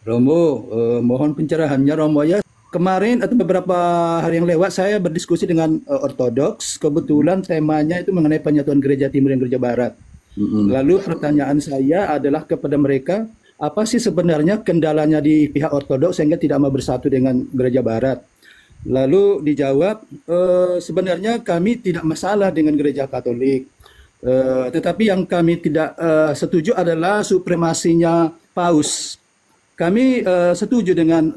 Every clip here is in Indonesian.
Romo, mohon pencerahannya Romo ya. Kemarin atau beberapa hari yang lewat saya berdiskusi dengan Ortodoks. Kebetulan temanya itu mengenai penyatuan gereja timur dan gereja barat. Mm-mm. Lalu pertanyaan saya adalah kepada mereka, apa sih sebenarnya kendalanya di pihak Ortodoks sehingga tidak mau bersatu dengan gereja barat? Lalu dijawab, sebenarnya kami tidak masalah dengan gereja Katolik. Tetapi yang kami tidak setuju adalah supremasinya Paus. Kami setuju dengan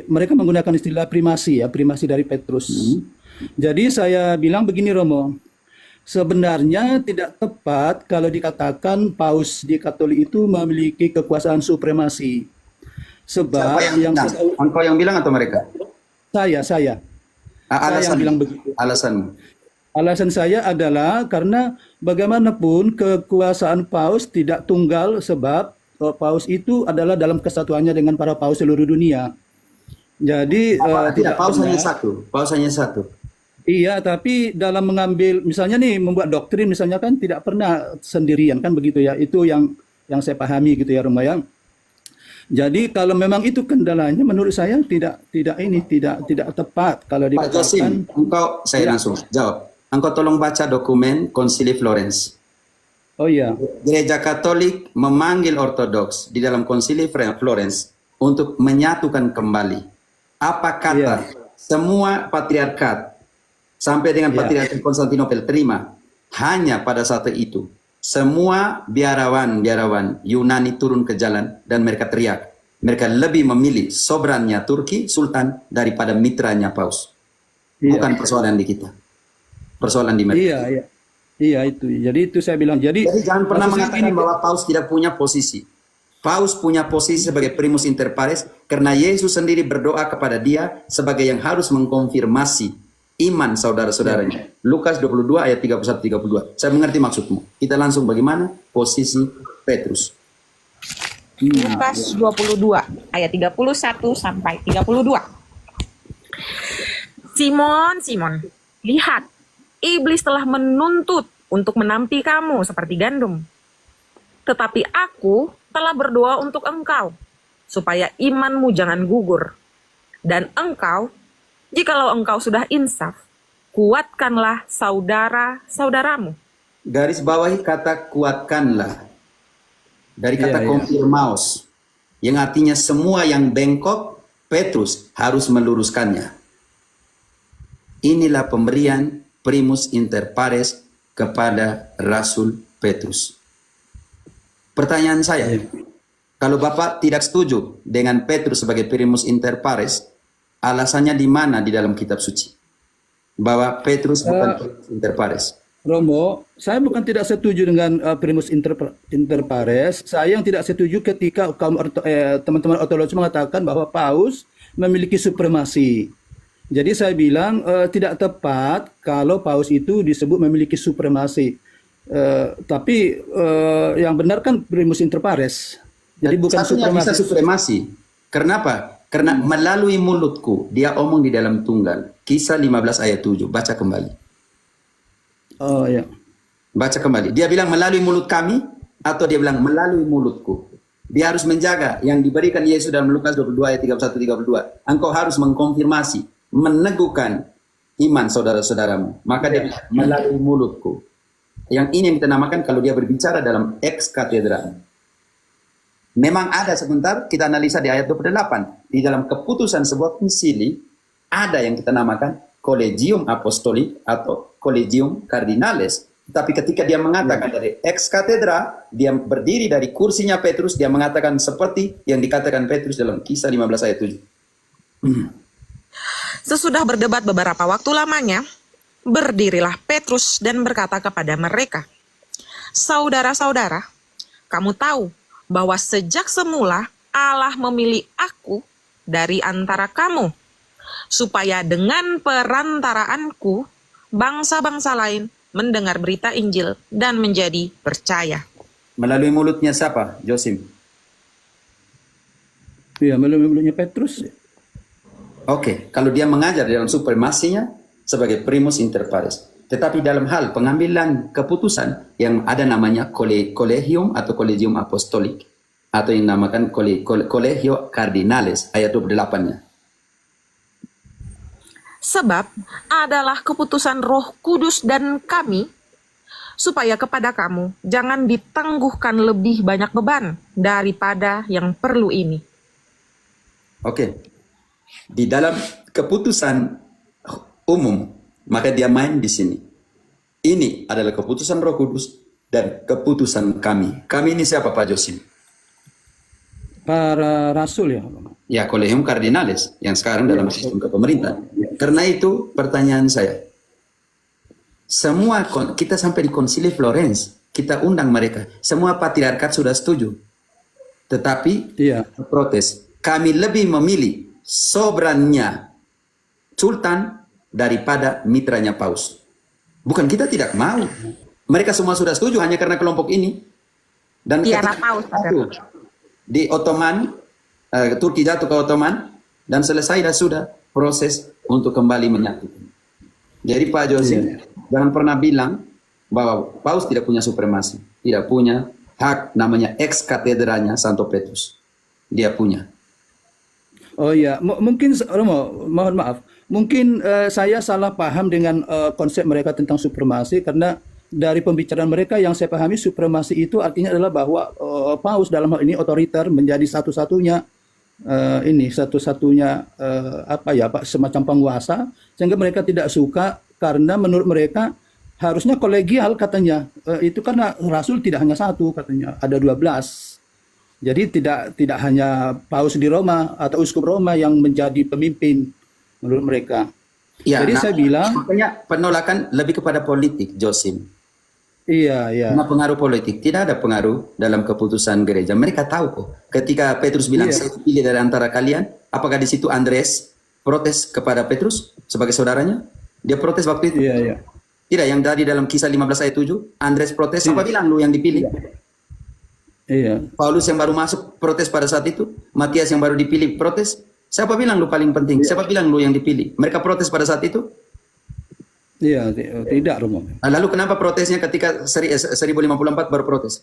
mereka menggunakan istilah primasi ya, primasi dari Petrus. Jadi saya bilang begini Romo, sebenarnya tidak tepat kalau dikatakan Paus di Katolik itu memiliki kekuasaan supremasi. Siapa Sebab yang yang bilang? Engkau yang bilang atau mereka? saya yang Alasan, bilang begitu. alasanmu. Alasan saya adalah karena bagaimanapun kekuasaan Paus tidak tunggal sebab Paus itu adalah dalam kesatuannya dengan para Paus seluruh dunia. Jadi Tidak, tidak paus hanya benar. satu. Paus hanya satu. Iya, tapi dalam mengambil misalnya nih membuat doktrin misalnya kan tidak pernah sendirian kan begitu ya. Itu yang saya pahami gitu ya Roma ya. Jadi kalau memang itu kendalanya menurut saya tidak tepat kalau Pak dikatakan Josim, engkau, saya ya. langsung jawab. Engkau tolong baca dokumen Konsili Florence. Oh iya. Gereja Katolik memanggil Ortodoks di dalam Konsili Florence untuk menyatukan kembali. Apa kata Iya. semua patriarkat sampai dengan Iya. Patriarkat Konstantinopel terima hanya pada saat itu. Semua biarawan Yunani turun ke jalan dan mereka teriak. Mereka lebih memilih sobrannya Turki, Sultan, daripada mitranya Paus. Iya. Bukan persoalan di kita. Persoalan di mereka. Iya, iya. Iya itu. Jadi itu saya bilang. Jadi Jadi jangan pernah maksud saya mengatakan gini, bahwa Paus tidak punya posisi. Paus punya posisi sebagai primus inter pares karena Yesus sendiri berdoa kepada dia sebagai yang harus mengkonfirmasi iman saudara-saudaranya. Lukas 22 ayat 31-32. Saya mengerti maksudmu. Kita langsung bagaimana posisi Petrus. Lukas 22 ayat 31 sampai 32. Simon, Simon, lihat, iblis telah menuntut untuk menampi kamu seperti gandum. Tetapi aku telah berdoa untuk engkau, supaya imanmu jangan gugur. Dan engkau, jikalau engkau sudah insaf, kuatkanlah saudara-saudaramu. Garis bawahi kata kuatkanlah. Dari kata iya. konfirmaos. Yang artinya semua yang bengkok, Petrus harus meluruskannya. Inilah pemberian primus inter pares kepada Rasul Petrus. Pertanyaan saya, kalau Bapak tidak setuju dengan Petrus sebagai primus inter pares, alasannya di mana di dalam kitab suci? Bahwa Petrus bukan primus inter pares. Romo, saya bukan tidak setuju dengan primus inter pares. Saya yang tidak setuju ketika teman-teman ortodoks mengatakan bahwa Paus memiliki supremasi. Jadi saya bilang tidak tepat kalau Paus itu disebut memiliki supremasi. Tapi yang benar kan primus inter pares. Jadi bukan Satunya bisa supremasi. supremasi. Kenapa? Karena melalui mulutku, dia omong di dalam tunggal. Kisah 15 ayat 7. Baca kembali. Oh ya. Baca kembali. Dia bilang melalui mulut kami, atau dia bilang melalui mulutku. Dia harus menjaga yang diberikan Yesus dalam Lukas 22 ayat 31-32. Engkau harus mengkonfirmasi, meneguhkan iman saudara-saudaramu. Maka dia bilang melalui mulutku. Yang ini yang kita namakan kalau dia berbicara dalam ex katedra. Memang ada sebentar, kita analisa di ayat 28. Di dalam keputusan sebuah konsili, ada yang kita namakan Collegium Apostolic atau Collegium Cardinales. Tapi ketika dia mengatakan dari ex katedra, dia berdiri dari kursinya Petrus, dia mengatakan seperti yang dikatakan Petrus dalam Kisah 15 ayat 7. Sesudah berdebat beberapa waktu lamanya, berdirilah Petrus dan berkata kepada mereka, "Saudara-saudara, kamu tahu bahwa sejak semula Allah memilih aku dari antara kamu, supaya dengan perantaraanku bangsa-bangsa lain mendengar berita Injil dan menjadi percaya." Melalui mulutnya siapa, Josim? Iya, melalui mulutnya Petrus. Oke, kalau dia mengajar dalam supremasinya sebagai primus inter pares. Tetapi dalam hal pengambilan keputusan yang ada namanya Collegium atau Collegium Apostolic, atau yang dinamakan Colegio Cardinales ayat 28-nya. Sebab adalah keputusan Roh Kudus dan kami, supaya kepada kamu jangan ditangguhkan lebih banyak beban daripada yang perlu ini. Oke. Di dalam keputusan umum, maka dia main di sini. Ini adalah keputusan Roh Kudus dan keputusan kami. Kami ini siapa, Pak Josim? Para rasul ya. Ya, Colegium Cardinales yang sekarang dalam sistem kepemerintahan. Karena itu pertanyaan saya, semua kita sampai di Konsili Florence, kita undang mereka, semua patriarkat sudah setuju, tetapi protes. Kami lebih memilih sobrannya Sultan daripada mitranya Paus. Bukan kita tidak mau, mereka semua sudah setuju hanya karena kelompok ini. Dan Tiara Paus, di Ottoman, Turki jatuh ke Ottoman dan selesai dan sudah proses untuk kembali menyatukan. Jadi Pak Josim, jangan pernah bilang bahwa Paus tidak punya supremasi, tidak punya hak namanya ex katedranya Santo Petrus. Dia punya. Oh ya, mungkin Romo, mohon maaf, mungkin saya salah paham dengan konsep mereka tentang supremasi, karena dari pembicaraan mereka yang saya pahami supremasi itu artinya adalah bahwa Paus dalam hal ini otoriter menjadi satu-satunya apa ya Pak, semacam penguasa, sehingga mereka tidak suka karena menurut mereka harusnya kolegial katanya. Itu karena rasul tidak hanya satu katanya, ada 12. Jadi tidak hanya Paus di Roma atau uskup Roma yang menjadi pemimpin menurut mereka. Ya, jadi saya bilang makanya penolakan lebih kepada politik, Josim. Iya. Karena pengaruh politik, tidak ada pengaruh dalam keputusan gereja. Mereka tahu kok. Ketika Petrus bilang, saya pilih dari antara kalian, apakah di situ Andreas protes kepada Petrus sebagai saudaranya? Dia protes waktu itu? Iya. Tidak, yang tadi dalam Kisah 15 ayat 7, Andreas protes, siapa bilang lu yang dipilih? Iya. Paulus yang baru masuk protes pada saat itu, Matias yang baru dipilih protes, siapa bilang lu paling penting? Siapa bilang lu yang dipilih? Mereka protes pada saat itu? Iya, tidak Romo. Lalu kenapa protesnya ketika 1054 baru protes?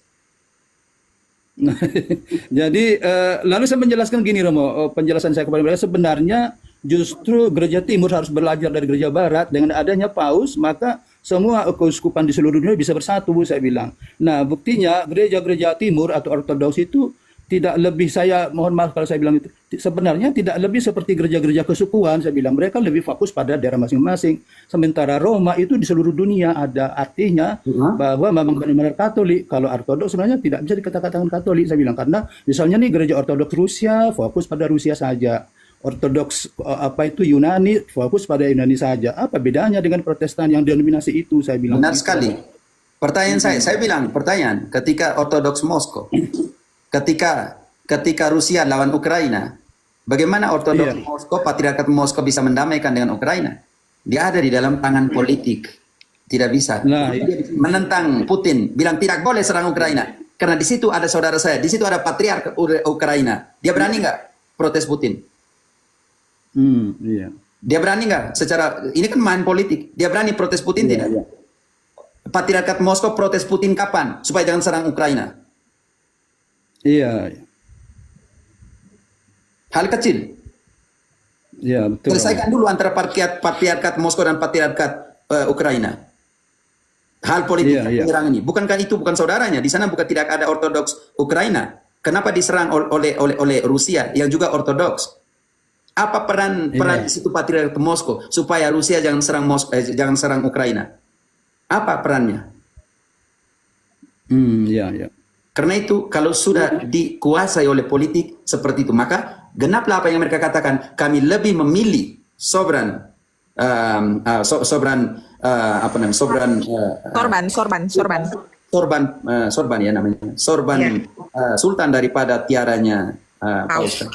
Jadi lalu saya menjelaskan gini Romo, penjelasan saya kepada mereka, sebenarnya justru gereja timur harus belajar dari gereja barat. Dengan adanya Paus, maka semua keuskupan di seluruh dunia bisa bersatu, saya bilang. Nah, buktinya gereja-gereja timur atau ortodoks itu tidak lebih, saya mohon maaf kalau saya bilang itu, sebenarnya tidak lebih seperti gereja-gereja kesukuan, saya bilang. Mereka lebih fokus pada daerah masing-masing. Sementara Roma itu di seluruh dunia ada, artinya bahwa memang benar-benar Katolik. Kalau ortodoks sebenarnya tidak bisa dikatakan Katolik, saya bilang. Karena misalnya nih gereja ortodoks Rusia fokus pada Rusia saja. Ortodoks Yunani fokus pada Yunani saja. Apa bedanya dengan Protestan yang denominasi itu, saya bilang. Benar sekali. Pertanyaan saya bilang, ketika Ortodoks Moskow, ketika Rusia lawan Ukraina, bagaimana Ortodoks Moskow, Patriarkat Moskow bisa mendamaikan dengan Ukraina? Dia ada di dalam tangan politik. Tidak bisa. Dia menentang Putin, bilang tidak boleh serang Ukraina. Karena di situ ada saudara saya, di situ ada Patriark Ukraina. Dia berani nggak protes Putin? Dia berani nggak? Secara ini kan main politik. Dia berani protes Putin tidak? Patriarkat Moskow protes Putin kapan? Supaya jangan serang Ukraina. Iya. Hal kecil. Iya, betul. Selesaikan dulu antara Patriarkat Moskow dan Patriarkat Ukraina. Hal politik penyerang ini. Bukankah itu bukan saudaranya? Di sana bukan tidak ada Ortodoks Ukraina. Kenapa diserang oleh Rusia yang juga Ortodoks? Apa peran di situ Patriarkat Moskow supaya Rusia jangan serang Ukraina? Apa perannya? Karena itu kalau sudah dikuasai oleh politik seperti itu, maka genaplah apa yang mereka katakan. Kami lebih memilih sorban Sultan daripada tiaranya Paus.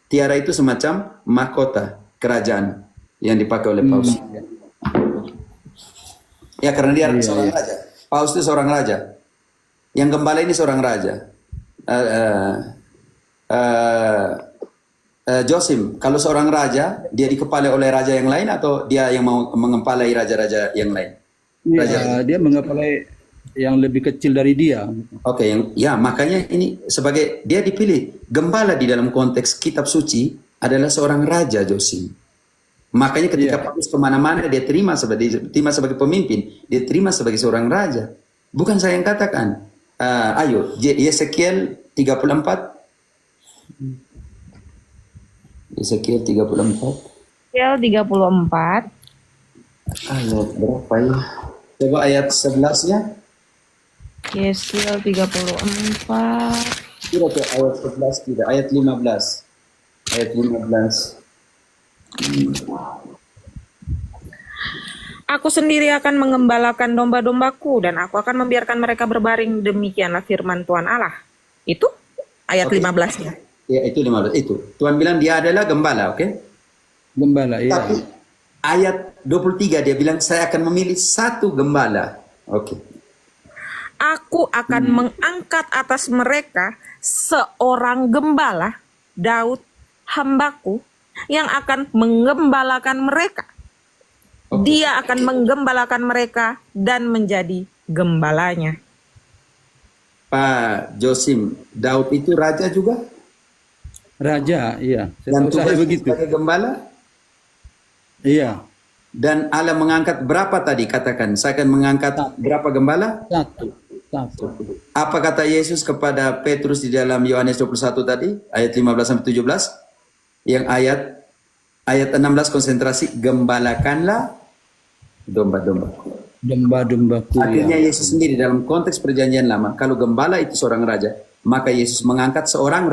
Tiara itu semacam mahkota kerajaan yang dipakai oleh Paus. Ya, karena dia seorang raja. Paus itu seorang raja. Yang gembala ini seorang raja. Josim, kalau seorang raja, dia dikepalai oleh raja yang lain atau dia yang mau mengepalai raja-raja yang lain? Ya, dia mengepalai yang lebih kecil dari dia. Oke, makanya ini sebagai dia dipilih gembala di dalam konteks kitab suci adalah seorang raja, Josim. Makanya ketika Paulus kemana-mana dia terima sebagai pemimpin, dia terima sebagai seorang raja. Bukan saya yang katakan. Ayo, Yesekiel 34. Yesekiel 34. Yesekiel 34. Ayat berapa ya? Coba ayat 11-nya. Yesekiel 34. Tidak, ayat 11 tidak, ayat 15. Ayat 15. Aku sendiri akan mengembalakan domba-dombaku dan aku akan membiarkan mereka berbaring, demikianlah firman Tuhan Allah. Itu ayat 15-nya. Ya, itu 15 itu. Tuhan bilang dia adalah gembala, oke? Gembala, iya. Tapi ayat 23 dia bilang saya akan memilih satu gembala. Oke. Aku akan mengangkat atas mereka seorang gembala, Daud, hambaku, yang akan menggembalakan mereka. Dia akan menggembalakan mereka dan menjadi gembalanya. Pak Josim, Daud itu raja juga? Raja, iya. Dan Saya tugasnya begitu. sebagai gembala? Iya. Dan Allah mengangkat berapa tadi? Katakan, saya akan mengangkat berapa gembala? Satu. Apa kata Yesus kepada Petrus di dalam Yohanes 21 tadi? Ayat 15 sampai 17. Yang ayat 16 konsentrasi, gembalakanlah domba-domba. Domba-dombaku. Akhirnya Yesus sendiri dalam konteks perjanjian lama, kalau gembala itu seorang raja, maka Yesus mengangkat seorang